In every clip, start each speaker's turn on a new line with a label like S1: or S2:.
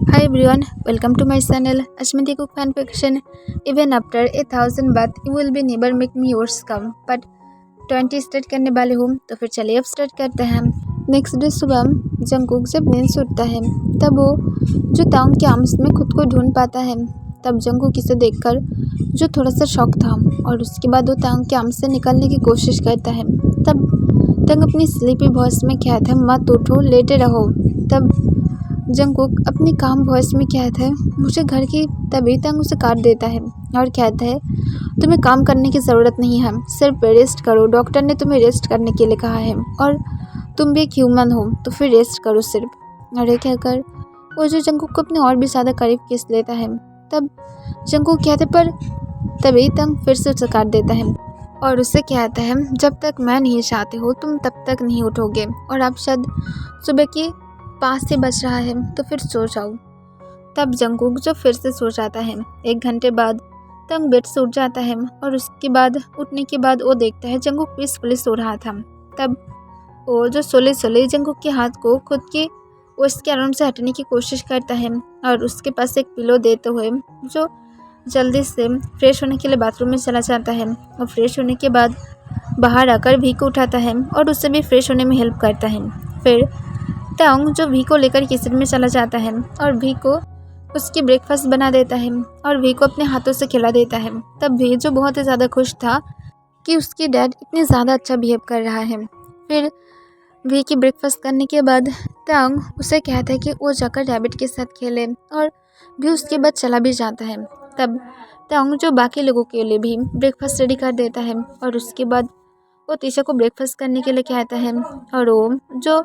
S1: Hi everyone, welcome to my channel Ashmiti Cook Fan Fiction. Even after 1000 baht, you will be never make me yours come. But 20 start करने वाले हूँ तो फिर चलिए अब start करते हैं। नेक्स्ट डे सुबह जंगकुक जब नींद से उठता है तब वो जो तांग के आर्म्स में खुद को ढूंढ पाता है। तब जंगकुक इसे देखकर जो थोड़ा सा शॉक था और उसके बाद वो तांग के आर्म्स से निकलने की कोशिश करता है। तब तंग अपनी स्लीपी वॉइस में कहता है, मत उठो, लेटे रहो। तब जंगकुक अपनी काम वॉइस में कहता है, मुझे घर की। तभी तंग उसे काट देता है और कहता है, तुम्हें काम करने की ज़रूरत नहीं है, सिर्फ रेस्ट करो। डॉक्टर ने तुम्हें रेस्ट करने के लिए कहा है और तुम भी एक ह्यूमन हो, तो फिर रेस्ट करो सिर्फ। और ये कहकर वो जो जंगकुक को अपने और भी ज़्यादा करीब खींच लेता है। तब जंगकुक कहते पर तभी तंग फिर से उसे काट देता है और उससे कहता है, जब तक मैं नहीं चाहती हूँ तुम तब तक नहीं उठोगे और अब शायद सुबह की 5 से बज रहा है, तो फिर सो जाओ। तब जंगकुक जो फिर से सो जाता है। 1 घंटे बाद तंग बेड से उठ जाता है और उसके बाद उठने के बाद वो देखता है जंगकुक पीसफुली सो रहा था। तब वो जो सोले सोले जंगकुक के हाथ को खुद के उसके आराम से हटने की कोशिश करता है और उसके पास एक पिलो देते हुए जो जल्दी से फ्रेश होने के लिए बाथरूम में चला जाता है और फ्रेश होने के बाद बाहर आकर भी को उठाता है और उससे भी फ्रेश होने में हेल्प करता है। फिर तंग जो भी को लेकर किचन में चला जाता है और भी को उसकी ब्रेकफास्ट बना देता है और भी को अपने हाथों से खिला देता है। तब भी जो बहुत ही ज़्यादा खुश था कि उसकी डैड इतनी ज़्यादा अच्छा बिहेव कर रहा है। फिर भी की ब्रेकफास्ट करने के बाद तंग उसे कहता है कि वो जाकर रैबिट के साथ खेले और भी उसके बाद चला भी जाता है। तब तंग जो बाकी लोगों के लिए भी ब्रेकफास्ट रेडी कर देता है और उसके बाद वो तीशा को ब्रेकफास्ट करने के लिए कहता है और वो जो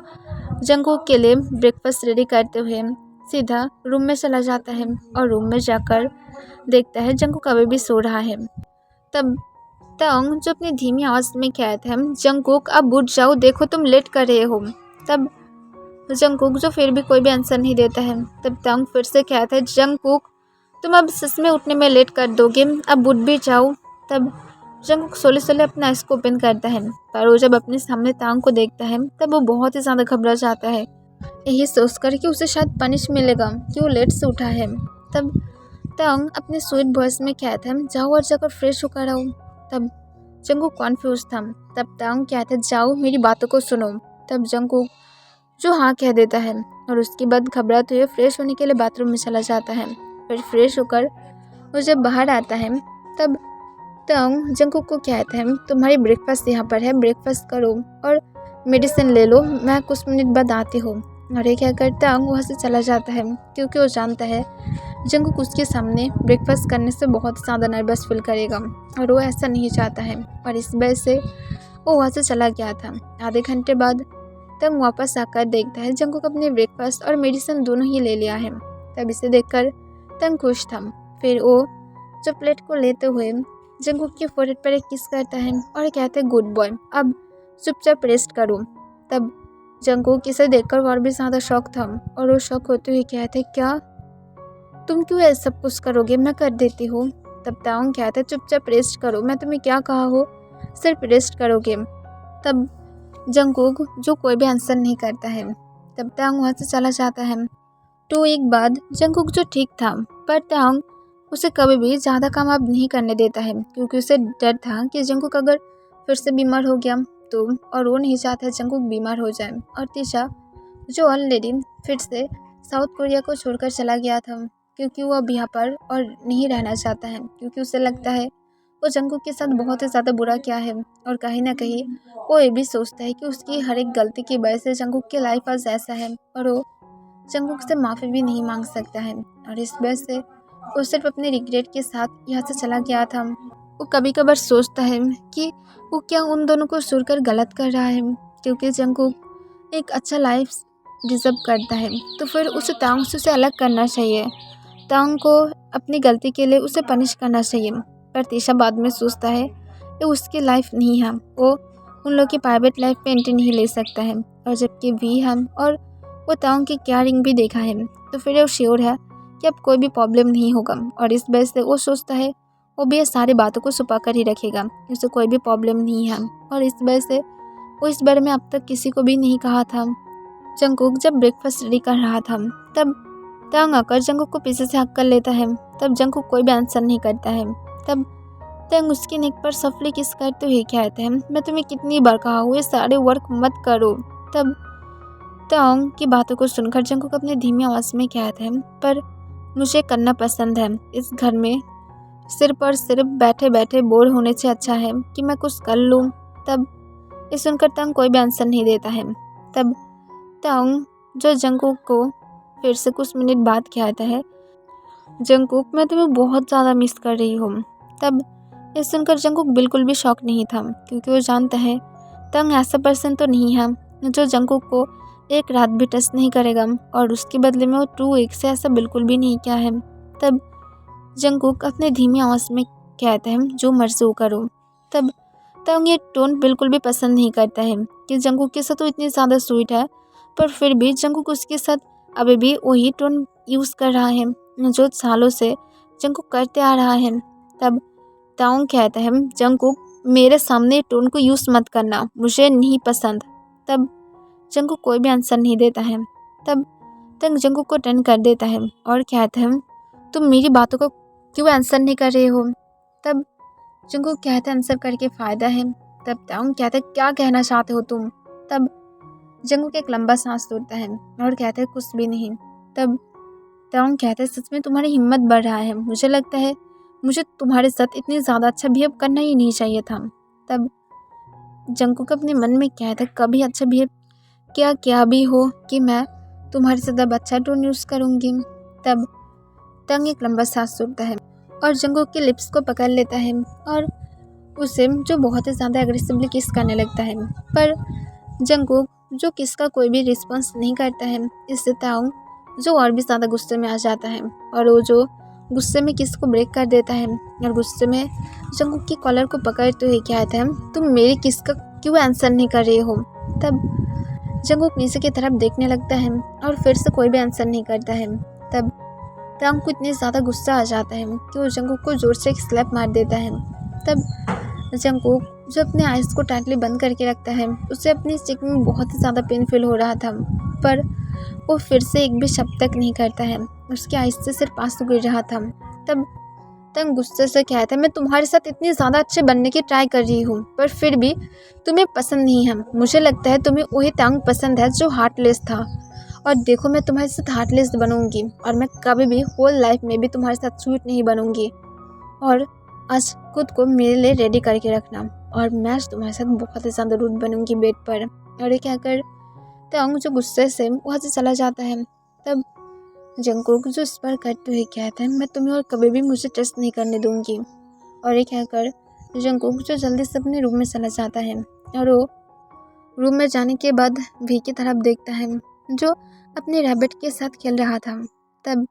S1: जंगकुक के लिए ब्रेकफास्ट रेडी करते हुए सीधा रूम में चला जाता है और रूम में जाकर देखता है जंगकुक अभी भी सो रहा है। तब तंग जो अपनी धीमी आवाज़ में कहता है, जंगकुक अब उठ जाओ, देखो तुम लेट कर रहे हो। तब जंगकुक जो फिर भी कोई भी आंसर नहीं देता है। तब तंग फिर से कहता है, जंगकुक तुम अब सच में उठने में लेट कर दोगे, अब उठ भी जाओ। तब जंगकुक सोले सोले अपना आइस को ओपन करता है पर वो जब अपने सामने तांग को देखता है तब वो बहुत ही ज़्यादा घबरा जाता है, यही सोचकर कि उसे शायद पनिश मिलेगा कि वो लेट से उठा है। तब तांग अपने स्वीट वॉइस में कहता है, जाओ और जाकर फ्रेश होकर आओ। तब जंगकुक कॉन्फ्यूज था। तब तांग कहता है, जाओ मेरी बातों को सुनो। तब जंगकुक जो हाँ कह देता है और उसके बाद घबराते हुए फ्रेश होने के लिए बाथरूम में चला जाता है। फिर फ्रेश होकर वो जब बाहर आता है तब तंग जंगकुक को कहता है, तुम्हारी ब्रेकफास्ट यहाँ पर है, ब्रेकफास्ट करो और मेडिसिन ले लो, मैं कुछ मिनट बाद आती हूँ। और ये कहकर तंग वहाँ से चला जाता है क्योंकि वो जानता है जंगकुक उसके सामने ब्रेकफास्ट करने से बहुत ज़्यादा नर्वस फील करेगा और वो ऐसा नहीं चाहता है और इस वजह से वो वहाँ से चला गया था। आधे घंटे बाद तंग वापस आकर देखता है जंगकुक अपने ब्रेकफास्ट और मेडिसिन दोनों ही ले लिया है। तब इसे देखकर तंग खुश था। फिर वो जो प्लेट को लेते हुए जंगकुक के फोrehead पर एक किस करता है और कहते हैं, गुड बॉय, अब चुपचाप रेस्ट करो। तब जंगकुक इसे देखकर और भी ज़्यादा शौक था और वो शौक होते हुए कहते, क्या तुम क्यों ऐसा सब कुछ करोगे, मैं कर देती हूँ। तब तांग कहता है, चुपचाप रेस्ट करो, मैं तुम्हें क्या कहा हो, सिर्फ रेस्ट करोगे। तब जंगकुक जो कोई भी आंसर नहीं करता है। तब तांग वहाँ से चला जाता है। 2 वीक बाद जंगकुक जो ठीक था पर तांग उसे कभी भी ज़्यादा काम अब नहीं करने देता है क्योंकि उसे डर था कि जंगकुक अगर फिर से बीमार हो गया तो, और वो नहीं चाहता जंगकुक बीमार हो जाए। और तीशा जो ऑलरेडी फिर से साउथ कोरिया को छोड़कर चला गया था क्योंकि वो अब यहाँ पर और नहीं रहना चाहता है क्योंकि उसे लगता है वो जंगकुक के साथ बहुत ही ज़्यादा बुरा किया है और कहीं ना कहीं वो ये भी सोचता है कि उसकी हर एक गलती की वजह से जंगकुक की लाइफ आज ऐसा है और वो जंगकुक से माफ़ी भी नहीं मांग सकता है और इस वजह से वो सिर्फ अपने रिग्रेट के साथ यहाँ से चला गया था। वो कभी कभार सोचता है कि वो क्या उन दोनों को छोड़कर गलत कर रहा है क्योंकि जंगकुक एक अच्छा लाइफ डिजर्व करता है, तो फिर उसे तांग से उसे अलग करना चाहिए, तांग को अपनी गलती के लिए उसे पनिश करना चाहिए। पर तीशा बाद में सोचता है कि उसकी लाइफ नहीं है, वो उन लोग की प्राइवेट लाइफ में एंट्री नहीं ले सकता है और जबकि वी है और वो तांग की केयरिंग भी देखा है, तो फिर वो श्योर है कि अब कोई भी प्रॉब्लम नहीं होगा और इस वजह से वो सोचता है वो भी ये सारी बातों को छुपा कर ही रखेगा, उसे कोई भी प्रॉब्लम नहीं है। और इस वजह से वो इस बारे में अब तक किसी को भी नहीं कहा था। जंगकुक जब ब्रेकफास्ट रेडी कर रहा था तब तंग आकर जंगकुक को पीछे से हक कर लेता है। तब जंगकुक कोई भी आंसर नहीं करता है। तब तंग उसकी नेक पर सफली किस करते हुए कहते हैं, मैं तुम्हें कितनी बार कहा हूँ ये सारे वर्क मत करो। तब तंग की बातों को सुनकर जंगकुक अपने धीमी आवाज में कहते हैं, पर मुझे करना पसंद है। इस घर में सिर्फ और सिर्फ बैठे बैठे बोर होने से अच्छा है कि मैं कुछ कर लूँ। तब ये सुनकर तंग कोई भी आंसर नहीं देता है। तब तंग जो जंगकुक को फिर से कुछ मिनट बाद कहता है, जंगकुक मैं तुम्हें बहुत ज़्यादा मिस कर रही हूँ। तब ये सुनकर जंगकुक बिल्कुल भी शॉक नहीं था, क्योंकि वो जानता है तंग ऐसा पर्सन तो नहीं है जो जंगकुक को एक रात भी टच नहीं करेगा, और उसके बदले में वो 2 वीक से ऐसा बिल्कुल भी नहीं किया है। तब जंगकुक अपने धीमी आवाज़ में कहते हैं, जो मर्जी करो। तब तंग ये टोन बिल्कुल भी पसंद नहीं करता है कि जंगकुक के साथ वो इतनी ज़्यादा स्वीट है, पर फिर भी जंगकुक उसके साथ अभी भी वही टोन यूज़ कर रहा है जो सालों से जंगकुक करते आ रहा है। तब तंग कहता है, जंगकुक मेरे सामने टोन को यूज़ मत करना, मुझे नहीं पसंद। तब जंगकुक कोई भी आंसर नहीं देता है। तब तंग जंगकुक को टर्न कर देता है और कहता है, तुम मेरी बातों को क्यों आंसर नहीं कर रहे हो। तब जंगकुक कहता है, आंसर करके फ़ायदा है। तब तंग कहता है, क्या कहना चाहते हो तुम। तब जंगकुक एक लंबा सांस तोड़ता है और कहता है, कुछ भी नहीं। तब तंग कहता है, सच में तुम्हारी हिम्मत बढ़ रहा है, मुझे लगता है मुझे तुम्हारे साथ इतनी ज़्यादा अच्छा बिहेव करना ही नहीं चाहिए था। तब जंगकुक अपने मन में कहता है, कभी अच्छा बिहेव क्या भी हो कि मैं तुम्हारे साथ अब अच्छा टोन यूज़ करूँगी। तब तंग एक लंबा सांस तोड़ता है और जंगकुक के लिप्स को पकड़ लेता है और उसे जो बहुत ही ज़्यादा एग्रेसिवली किस करने लगता है। पर जंगकुक जो किस का कोई भी रिस्पॉन्स नहीं करता है, इससे तंग जो और भी ज़्यादा गुस्से में आ जाता है और वो जो गुस्से में किस को ब्रेक कर देता है और गुस्से में जंगकुक की कॉलर को पकड़ते हुए कहता है, तुम मेरी किस का क्यों आंसर नहीं कर रहे हो। तब जंगकुक नीचे की तरफ देखने लगता है और फिर से कोई भी आंसर नहीं करता है। तब तंग को इतनी ज़्यादा गुस्सा आ जाता है कि वो जंगकुक को जोर से एक स्लैप मार देता है। तब जंगकुक जो अपने आइज़ को टाइटली बंद करके रखता है, उसे अपनी चीक में बहुत ही ज़्यादा पेन फील हो रहा था, पर वो फिर से एक भी शब्द तक नहीं करता है। उसके आइज़ से सिर्फ आंसू गिर रहा था। तब तंग गुस्से से कहता है, मैं तुम्हारे साथ इतनी ज़्यादा अच्छे बनने की ट्राई कर रही हूँ, पर फिर भी तुम्हें पसंद नहीं है। मुझे लगता है तुम्हें वही तंग पसंद है जो हार्टलेस था, और देखो मैं तुम्हारे साथ हार्टलेस बनूंगी और मैं कभी भी होल लाइफ में भी तुम्हारे साथ स्वीट नहीं बनूंगी। और आज खुद को मेरे लिए रेडी करके रखना, और मैं आज तुम्हारे साथ बहुत ही ज़्यादा रूड बनूंगी बेड पर। और ये कहकर तंग जो गुस्से से वहाँ से चला जाता है। तब जंगकुक जो इस पर करते हुए कहता है, मैं तुम्हें और कभी भी मुझे ट्रस्ट नहीं करने दूंगी। और ये कहकर जंगकुक जो जल्दी से अपने रूम में चला जाता है और वो रूम में जाने के बाद वी की तरफ देखता है जो अपने रैबिट के साथ खेल रहा था। तब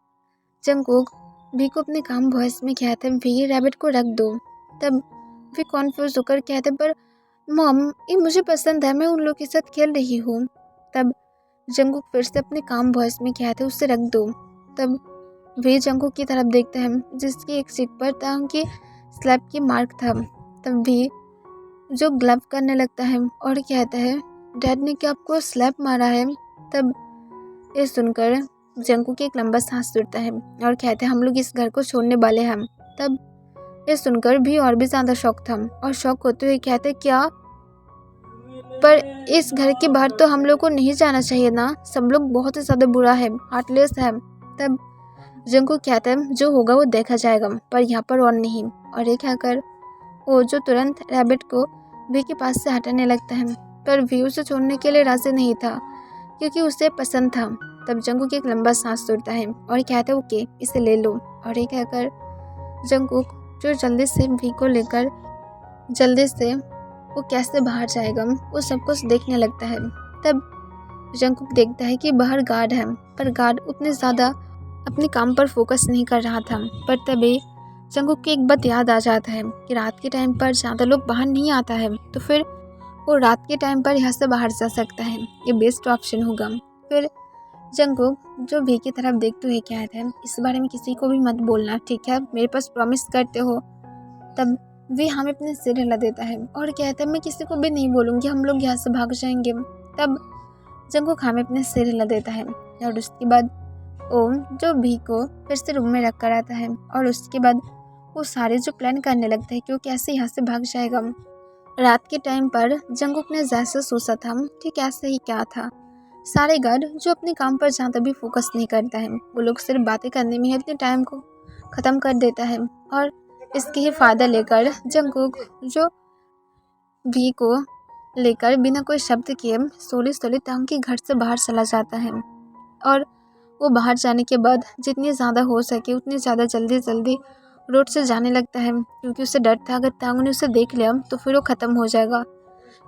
S1: जंगकुक वी को अपने काम वॉइस में कहते हैं, वी रैबिट को रख दो। तब वी कॉन्फ्यूज होकर कहते हैं, पर मॉम ये मुझे पसंद है, मैं उन लोगों के साथ खेल रही हूँ। तब जंगकुक फिर से अपने काम वॉइस में कहते हैं, उसे रख दो। तब वी जंगकुक की तरफ देखते हैं जिसकी एक सीट पर तंग की स्लैप की मार्क था। तब वी जो ग्लव करने लगता है और कहता है, डैड ने क्या आपको स्लैप मारा है। तब ये सुनकर जंगकुक एक लंबा सांस लेता है और कहते हैं, हम लोग इस घर को छोड़ने वाले हैं। तब ये सुनकर भी और भी ज़्यादा शौक था और शौक होते हुए कहते, क्या, पर इस घर के बाहर तो हम लोग को नहीं जाना चाहिए ना, सब लोग बहुत ही ज़्यादा बुरा है, हार्टलेस है। तब जंगकुक कहता है, जो होगा वो देखा जाएगा, पर यहाँ पर और नहीं। और ये कहकर वो जो तुरंत रैबिट को वी के पास से हटाने लगता है, पर वी उसे छोड़ने के लिए राजी नहीं था क्योंकि उसे पसंद था। तब जंगकुक एक लंबा सांस तोड़ता है और कहता है, ओके इसे ले लो। और ये कहकर जंगकुक जो जल्दी से वी को लेकर जल्दी से वो कैसे बाहर जाएगा वो सब कुछ देखने लगता है। तब जंगकुक देखता है कि बाहर गार्ड है, पर गार्ड उतने ज़्यादा अपने काम पर फोकस नहीं कर रहा था। पर तभी जंगकुक की एक बात याद आ जाता है कि रात के टाइम पर ज़्यादा लोग बाहर नहीं आता है, तो फिर वो रात के टाइम पर यहाँ से बाहर जा सकता है, ये बेस्ट ऑप्शन होगा। फिर जंगकुक जो वी की तरफ देखते हुए कहता है, इस बारे में किसी को भी मत बोलना, ठीक है, मेरे पास प्रॉमिस करते हो। तब वी हमें अपने सिर हिला देता है और कहता है, मैं किसी को भी नहीं बोलूँगी, हम लोग यहाँ से भाग जाएंगे। तब जंगकुक हमें अपने सिर हिला देता है और उसके बाद ओम जो भी को फिर से रूम में रख कर आता है और उसके बाद वो सारे जो प्लान करने लगता है कि वो कैसे यहाँ से भाग जाएगा। रात के टाइम पर जंगकुक ने जैसे सोचा था ठीक ऐसे ही क्या था। सारे गार्ड जो अपने काम पर ज़्यादा भी फोकस नहीं करता है, वो लोग सिर्फ बातें करने में ही अपने टाइम को ख़त्म कर देता है। और इसके ही फ़ायदा लेकर जंगकुक जो भी को लेकर बिना कोई शब्द किए सोली सोली तांग के घर से बाहर चला जाता है। और वो बाहर जाने के बाद जितनी ज़्यादा हो सके उतनी ज़्यादा जल्दी जल्दी रोड से जाने लगता है, क्योंकि उसे डर था अगर तांग ने उसे देख लिया तो फिर वो ख़त्म हो जाएगा।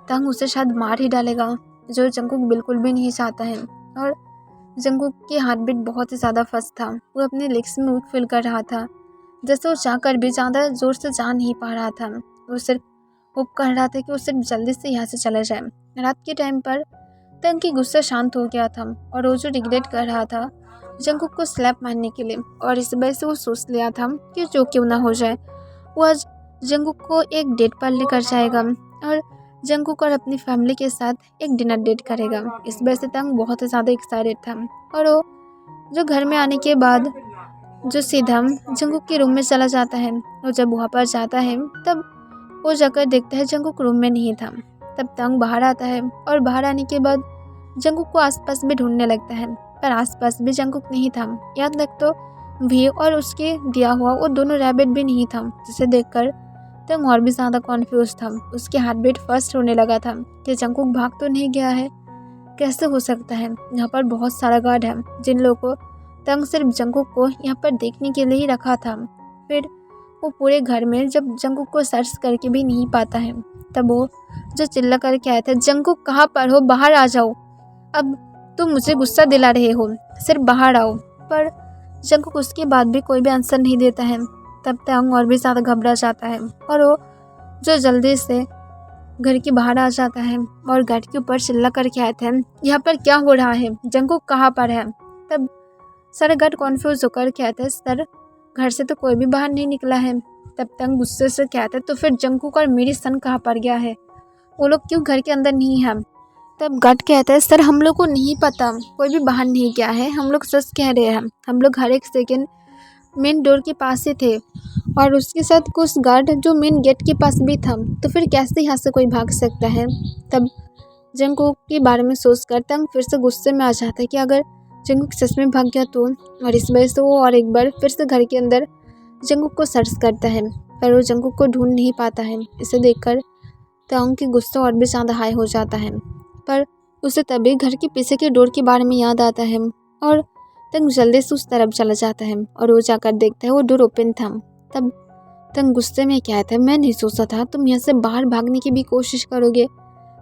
S1: तांग उसे शायद मार ही डालेगा, जो जंगकुक बिल्कुल भी नहीं चाहता है। और जंगकुक की हार्ट बीट बहुत ही ज़्यादा फास्ट था, वो अपने लेग्स में वीक फील कर रहा था, जैसे वो चाहकर भी ज़्यादा ज़ोर से जा नहीं पा रहा था। वो सिर्फ होप कर रहा था कि वो सिर्फ जल्दी से यहाँ से चला जाए। रात के टाइम पर तांग की गुस्सा शांत हो गया था और वो जो रिग्रेट कर रहा था जंगकुक को स्लैप मारने के लिए, और इस वजह से वो सोच लिया था कि जो क्यों ना हो जाए वो आज जंगकुक को एक डेट पर लेकर जाएगा और जंगकुक और अपनी फैमिली के साथ एक डिनर डेट करेगा। इस वजह से तांग बहुत ही ज़्यादा एक्साइटेड था। और वो जो घर में आने के बाद जो सीधा जंगकुक के रूम में चला जाता है, और जब वहाँ पर जाता है तब वो जाकर देखता है जंगकुक रूम में नहीं था। तब तांग बाहर आता है और बाहर आने के बाद जंगकुक को आसपास भी ढूंढने लगता है, पर आसपास भी जंगकुक नहीं था। यहाँ तक तो वी और उसके दिया हुआ वो दोनों रैबिट भी नहीं था, जिसे देखकर तांग और भी ज़्यादा कॉन्फ्यूज था। उसकी हार्ट बीट फास्ट होने लगा था कि जंगकुक भाग तो नहीं गया है, कैसे हो सकता है। यहाँ पर बहुत सारा गार्ड है जिन लोगों को तांग सिर्फ जंगकुक को यहाँ पर देखने के लिए ही रखा था। फिर वो पूरे घर में जब जंगकुक को सर्च करके भी नहीं पाता है, तब वो जो चिल्ला करके आया था जंगकुक कहाँ पर हो, बाहर आ जाओ, अब तुम मुझे गुस्सा दिला रहे हो, सिर्फ बाहर आओ। पर जंगकुक उसके बाद भी कोई भी आंसर नहीं देता है। तब तांग और भी ज़्यादा घबरा जाता है और वो जो जल्दी से घर के बाहर आ जाता है और गेट के ऊपर चिल्ला करके आए थे यहाँ पर क्या हो रहा है, जंगकुक कहाँ पर है। तब सारे गार्ड कॉन्फ्यूज होकर कहते हैं सर घर से तो कोई भी बाहर नहीं निकला है। तब तांग गुस्से से कहते तो फिर जंगकुक और मेरी सन कहाँ पर गया है, वो लोग क्यों घर के अंदर नहीं है। तब गार्ड कहता है सर हम लोग को नहीं पता, कोई भी बाहर नहीं गया है, हम लोग सच कह रहे हैं, हम लोग हर एक सेकेंड मेन डोर के पास ही थे और उसके साथ कुछ गार्ड जो मेन गेट के पास भी था, तो फिर कैसे यहाँ से कोई भाग सकता है। तब जंगकुक के बारे में सोचकर तांग फिर से गुस्से में आ जाता है कि अगर जंगकुक सच में भाग गया तो, और इस वजह से वो और एक बार फिर से घर के अंदर जंगकुक को सर्च करता है, पर वो जंगकुक को ढूंढ नहीं पाता है। इसे देखकर तांग की गुस्सा और भी ज़्यादा हाई हो जाता है, पर उसे तभी घर के पीछे के डोर के बारे में याद आता है और तांग जल्दी से उस तरफ चला जाता है और वो जाकर देखता है वो डोर ओपन था। तब तांग गुस्से में कहता है मैं नहीं सोचा था तुम यहाँ से बाहर भागने की भी कोशिश करोगे,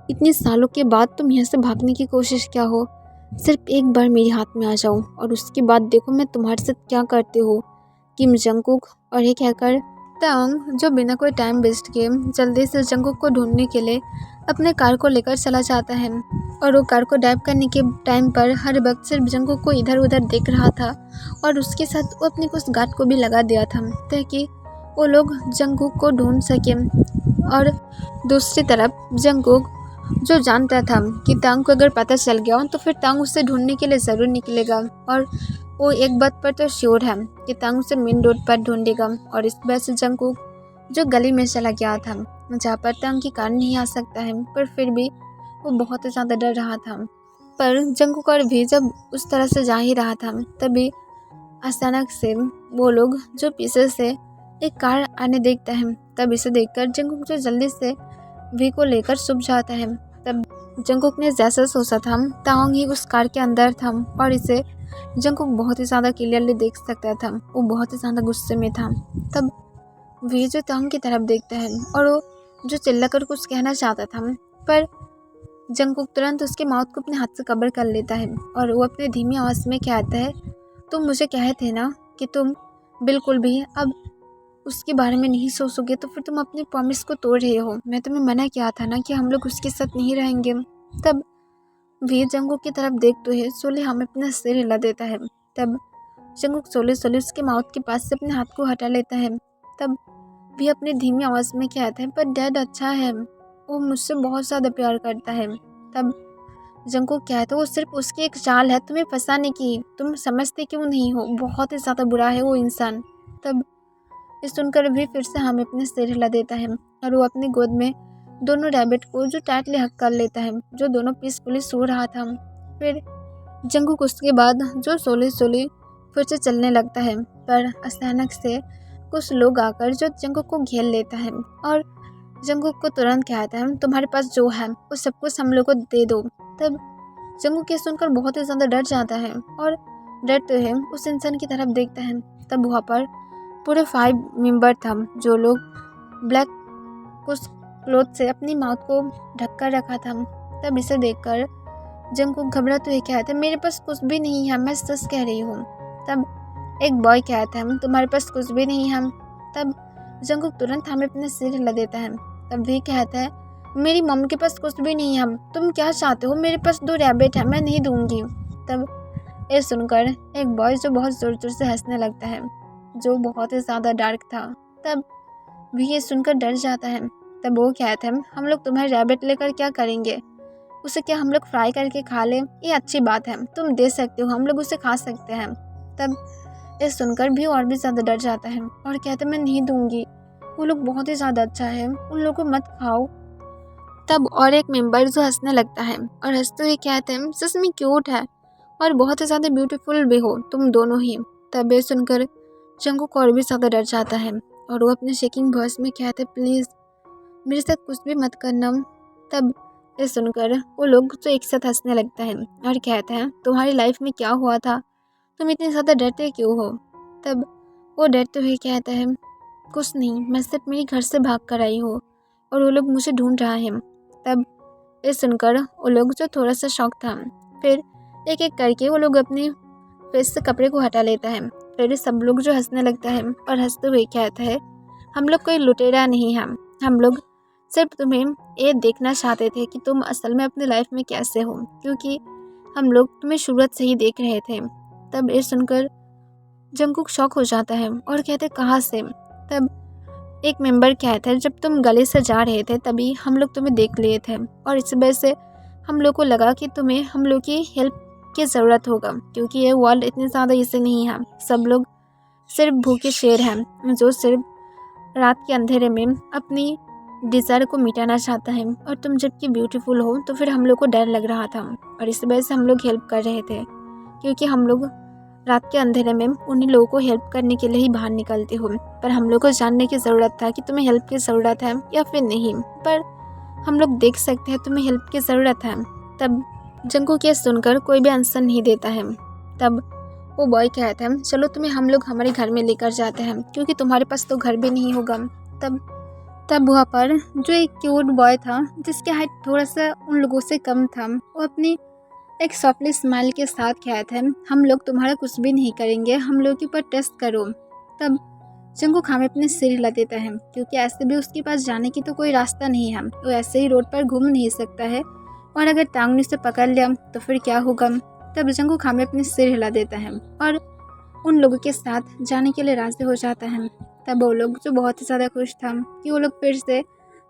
S1: इतने सालों के बाद तुम यहाँ से भागने की कोशिश क्या हो, सिर्फ एक बार मेरे हाथ में आ जाओ और उसके बाद देखो मैं तुम्हारे साथ क्या करते हो किम जंगकुक। और ये कहकर तांग जो बिना कोई टाइम वेस्ट किए जल्दी से जंगकुक को ढूंढने के लिए अपने कार को लेकर चला जाता है। और वो कार को ड्राइव करने के टाइम पर हर वक्त सिर्फ जंगकुक को इधर उधर देख रहा था और उसके साथ वो अपने कुछ गार्ड को भी लगा दिया था ताकि वो लोग जंगकुक को ढूंढ सके। और दूसरी तरफ जंगकुक जो जानता था कि तांग को अगर पता चल गया तो फिर तांग उसे ढूंढने के लिए ज़रूर निकलेगा, और वो एक बात पर तो श्योर है कि तांग उसे मेन रोड पर ढूंढेगा। और इस वजह से जंगकुक जो गली में चला गया था जहाँ पर तांग की कार नहीं आ सकता है, पर फिर भी वो बहुत ही ज़्यादा डर रहा था। पर जंगकुक और भी जब उस तरह से जा ही रहा था तभी अचानक से वो लोग जो पीछे से एक कार आने देखता है। तब इसे देखकर जंगकुक जो जल्दी से वी को लेकर छुप जाता है। तब जंगकुक ने जैसा सोचा था तांग ही उस कार के अंदर था और इसे जंगकुक बहुत ही ज़्यादा क्लियरली देख सकता था। वो बहुत ही ज़्यादा गुस्से में था। तब वी जो तांग की तरफ देखता है और वो जो चिल्लाकर कुछ कहना चाहता था, पर जंगकुक तुरंत उसके माउथ को अपने हाथ से कवर कर लेता है और वो अपने धीमी आवाज़ में कहता है तुम मुझे कहे थे ना कि तुम बिल्कुल भी अब उसके बारे में नहीं सोचोगे, तो फिर तुम अपने प्रॉमिस को तोड़ रहे हो। मैं तुम्हें मना किया था ना कि हम लोग उसके साथ नहीं रहेंगे। तब वी जंगकुक की तरफ देखते हुए सोले हमें अपना सिर हिला देता है। तब जंगकुक सोले सोले उसके माउथ के पास से अपने हाथ को हटा लेता है। तब वी अपनी धीमी आवाज़ में कहता है पर डैड अच्छा है, वो मुझसे बहुत ज़्यादा प्यार करता है। तब जंगकुक क्या है तो वो सिर्फ उसकी एक चाल है तुम्हें फंसाने की, तुम समझते क्यों नहीं हो, बहुत ही ज़्यादा बुरा है वो इंसान। तब ये सुनकर भी फिर से हमें अपने सिर हिला देता है और वो अपनी गोद में दोनों रैबिट को जो टाइटली हक कर लेता है, जो दोनों पीसफुली सो रहा था। फिर जंगकुक उसके बाद जो सोली सोली फिर से चलने लगता है, पर अचानक से कुछ लोग आकर जो जंगकुक को घेर लेता है और जंगकुक को तुरंत कहता है तुम्हारे पास जो है वो सब कुछ हम लोग को दे दो। तब जंगकुक ये सुनकर बहुत ही ज़्यादा डर जाता है और डरते हुए उस इंसान की तरफ देखता है। तब वहाँ पर पूरे 5 मेंबर था जो लोग ब्लैक कुछ क्लोथ से अपनी माउथ को ढक कर रखा था। तब इसे देखकर जंगकुक घबराते हुए कहता है मेरे पास कुछ भी नहीं है, मैं सच कह रही हूँ। तब एक बॉय कहता है तुम्हारे पास कुछ भी नहीं है। तब जंगकुक तुरंत हमें अपने सिर हिला देता है। तब भी कहता है मेरी मम्मी के पास कुछ भी नहीं है, तुम क्या चाहते हो, मेरे पास 2 रैबिट है, मैं नहीं दूंगी। तब ये सुनकर एक बॉय जो बहुत ज़ोर ज़ोर से हंसने लगता है, जो बहुत ही ज़्यादा डार्क था, तब भी ये सुनकर डर जाता है। तब वो कहता है हम लोग तुम्हारे रैबिट लेकर क्या करेंगे, उसे क्या हम लोग फ्राई करके खा लें, ये अच्छी बात है, तुम दे सकते हो, हम लोग उसे खा सकते हैं। तब ये सुनकर भी और भी ज़्यादा डर जाता है और कहता है मैं नहीं दूंगी, वो लोग बहुत ही ज़्यादा अच्छा है, उन लोगों को मत खाओ। तब और एक मेंबर जो हंसने लगता है और हंसते हुए कहते हैं सच में क्यूट है और बहुत ही ज़्यादा ब्यूटीफुल भी हो तुम दोनों ही। तब ये सुनकर जंगकुक और भी ज़्यादा डर जाता है और वो अपने शेकिंग वॉइस में कहते हैं प्लीज़ मेरे साथ कुछ भी मत करना। तब ये सुनकर वो लोग तो एक साथ हंसने लगता है और कहते हैं तुम्हारी लाइफ में क्या हुआ था, तुम इतने ज़्यादा डरते क्यों हो। तब वो डरते हुए कहता है कुछ नहीं, मैं सिर्फ मेरे घर से भाग कर आई हूँ और वो लोग मुझे ढूंढ रहा है। तब ये सुनकर वो लोग जो थोड़ा सा शौक था, फिर एक एक करके वो लोग अपने फेस से कपड़े को हटा लेता है। फिर सब लोग जो हंसने लगता है और हंसते हुए कहता है हम लोग कोई लुटेरा नहीं हैं, हम लोग सिर्फ तुम्हें ये देखना चाहते थे कि तुम असल में अपनी लाइफ में कैसे हो, क्योंकि हम लोग तुम्हें शुरुआत से ही देख रहे थे। तब ये सुनकर जंगकुक शॉक हो जाता है और कहते कहाँ से। तब एक मेंबर कहता है जब तुम गली से जा रहे थे तभी हम लोग तुम्हें देख लिए थे और इस वजह से हम लोग को लगा कि तुम्हें हम लोग की हेल्प की ज़रूरत होगा, क्योंकि ये वर्ल्ड इतनी ज़्यादा इसे नहीं है, सब लोग सिर्फ भूखे शेर हैं जो सिर्फ रात के अंधेरे में अपनी डिज़ायर को मिटाना चाहता है, और तुम जबकि ब्यूटीफुल हो तो फिर हम लोग को डर लग रहा था और इस वजह से हम लोग हेल्प कर रहे थे, क्योंकि हम लोग रात के अंधेरे में उन्हीं लोगों को हेल्प करने के लिए ही बाहर निकलते हो। पर हम लोग को जानने की ज़रूरत था कि तुम्हें हेल्प की ज़रूरत है या फिर नहीं, पर हम लोग देख सकते हैं तुम्हें हेल्प की ज़रूरत है। तब जंगकुक ये सुनकर कोई भी आंसर नहीं देता है। तब वो बॉय कहता है चलो तुम्हें हम लोग हमारे घर में लेकर जाते हैं, क्योंकि तुम्हारे पास तो घर भी नहीं होगा। तब वहाँ पर जो एक क्यूट बॉय था जिसकी हाइट थोड़ा सा उन लोगों से कम था, वो अपनी एक सॉफ्टली स्माइल के साथ कहता है हम लोग तुम्हारा कुछ भी नहीं करेंगे, हम लोग के ऊपर टेस्ट करो। तब जंगकुक हमें अपने सिर हिला देता है, क्योंकि ऐसे भी उसके पास जाने की तो कोई रास्ता नहीं है, वो ऐसे ही रोड पर घूम नहीं सकता है, और अगर टांगनी से पकड़ लिया तो फिर क्या होगा। तब जंगकुक हमें अपने सिर हिला देता है और उन लोगों के साथ जाने के लिए राजी हो जाता है। तब वो लोग जो बहुत ही ज़्यादा खुश था कि वो लोग फिर से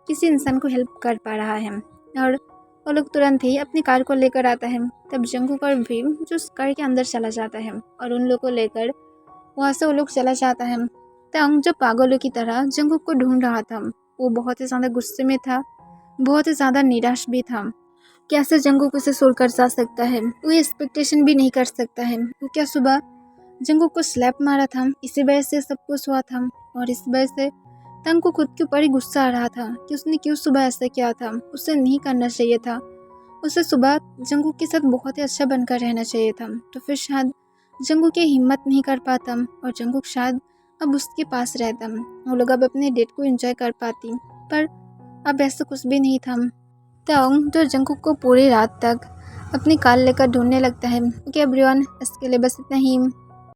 S1: किसी इंसान को हेल्प कर पा रहा है, और वो लोग तुरंत ही अपनी कार को लेकर आता है। तब जंगकुक और भीम जो उस कार के अंदर चला जाता है और उन लोग को लेकर वहाँ से वो लोग चला जाता है। तंग जो पागलों की तरह जंगकुक को ढूंढ रहा था, वो बहुत ही ज़्यादा गुस्से में था, बहुत ही ज़्यादा निराश भी था। कैसे जंगकुक उसे छोड़ कर जा सकता है, वो एक्सपेक्टेशन भी नहीं कर सकता है। वो क्या सुबह जंगकुक को स्लैप मारा था, इसी वजह से सब कुछ हुआ था, और इस वजह से तंग को खुद के ऊपर ही गुस्सा आ रहा था कि उसने क्यों सुबह ऐसा किया था, उसे नहीं करना चाहिए था, उसे सुबह जंगकुक के साथ बहुत ही अच्छा बनकर रहना चाहिए था। तो फिर शायद जंगकुक की हिम्मत नहीं कर पाता और जंगकुक शायद अब उसके पास रहता, वो लोग अब अपने डेट को एंजॉय कर पाती, पर अब ऐसा कुछ भी नहीं था। तंग तो जंगकुक को पूरी रात तक अपनी कार लेकर ढूंढने लगता है। ओके एवरीवन, इसके लिए बस इतना ही।